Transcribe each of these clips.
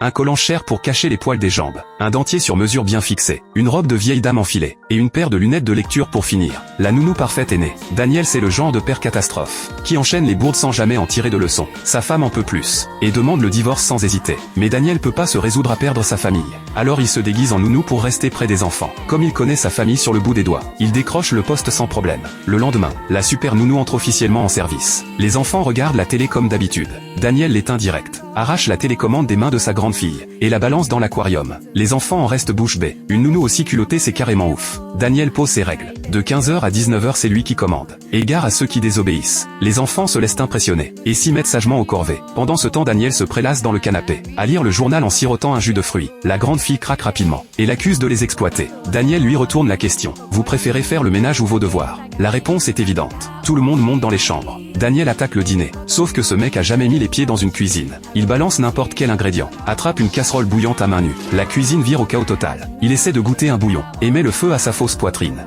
un collant cher pour cacher les poils des jambes, un dentier sur mesure bien fixé, une robe de vieille dame enfilée, et une paire de lunettes de lecture pour finir. La nounou parfaite est née. Daniel c'est le genre de père catastrophe, qui enchaîne les bourdes sans jamais en tirer de leçon. Sa femme en peut plus, et demande le divorce sans hésiter. Mais Daniel peut pas se résoudre à perdre sa famille. Alors il se déguise en nounou pour rester près des enfants. Comme il connaît sa famille sur le bout des doigts, il décroche le poste sans problème. Le lendemain, la super nounou entre officiellement en service. Les enfants regardent la télé comme d'habitude. Daniel l'éteint direct, arrache la télécommande des mains de sa grande fille, et la balance dans l'aquarium. Les enfants en restent bouche bée. Une nounou aussi culottée c'est carrément ouf. Daniel pose ses règles. De 15h à 19h c'est lui qui commande. Égare à ceux qui désobéissent. Les enfants se laissent impressionner, et s'y mettent sagement au corvée. Pendant ce temps Daniel se prélasse dans le canapé, à lire le journal en sirotant un jus de fruits. La grande fille craque rapidement, et l'accuse de les exploiter. Daniel lui retourne la question. Vous préférez faire le ménage ou vos devoirs? La réponse est évidente. Tout le monde monte dans les chambres. Daniel attaque le dîner. Sauf que ce mec a jamais mis les pieds dans une cuisine. Il balance n'importe quel ingrédient. Attrape une casserole bouillante à main nue. La cuisine vire au chaos total. Il essaie de goûter un bouillon, et met le feu à sa fausse poitrine.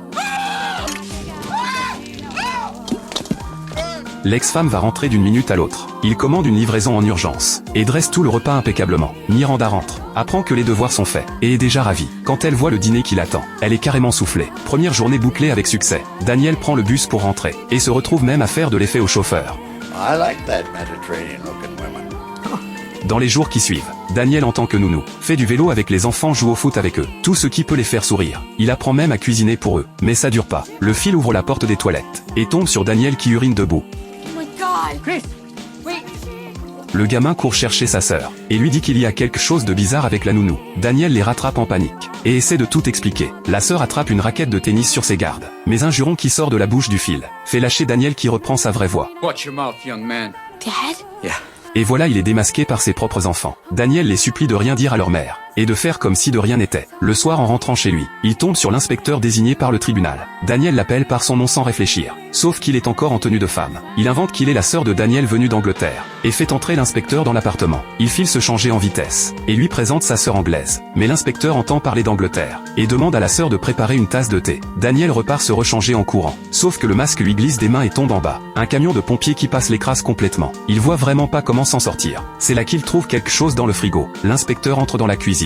L'ex-femme va rentrer d'une minute à l'autre. Il commande une livraison en urgence, et dresse tout le repas impeccablement. Miranda rentre, apprend que les devoirs sont faits, et est déjà ravie. Quand elle voit le dîner qui l'attend, elle est carrément soufflée. Première journée bouclée avec succès. Daniel prend le bus pour rentrer, et se retrouve même à faire de l'effet au chauffeur. I like that Mediterranean-looking women. Dans les jours qui suivent, Daniel en tant que nounou, fait du vélo avec les enfants, joue au foot avec eux, tout ce qui peut les faire sourire. Il apprend même à cuisiner pour eux, mais ça dure pas. Le fil ouvre la porte des toilettes, et tombe sur Daniel qui urine debout. Oh my God! Chris! Wait! Le gamin court chercher sa sœur, et lui dit qu'il y a quelque chose de bizarre avec la nounou. Daniel les rattrape en panique, et essaie de tout expliquer. La sœur attrape une raquette de tennis sur ses gardes, mais un juron qui sort de la bouche du fil, fait lâcher Daniel qui reprend sa vraie voix. Watch your mouth, young man. Dad? Yeah. Et voilà, il est démasqué par ses propres enfants. Daniel les supplie de rien dire à leur mère, et de faire comme si de rien n'était. Le soir en rentrant chez lui, il tombe sur l'inspecteur désigné par le tribunal. Daniel l'appelle par son nom sans réfléchir, sauf qu'il est encore en tenue de femme. Il invente qu'il est la sœur de Daniel venue d'Angleterre, et fait entrer l'inspecteur dans l'appartement. Il file se changer en vitesse, et lui présente sa sœur anglaise. Mais l'inspecteur entend parler d'Angleterre, et demande à la sœur de préparer une tasse de thé. Daniel repart se rechanger en courant, sauf que le masque lui glisse des mains et tombe en bas. Un camion de pompiers qui passe l'écrase complètement. Il voit vraiment pas comment s'en sortir. C'est là qu'il trouve quelque chose dans le frigo. L'inspecteur entre dans la cuisine,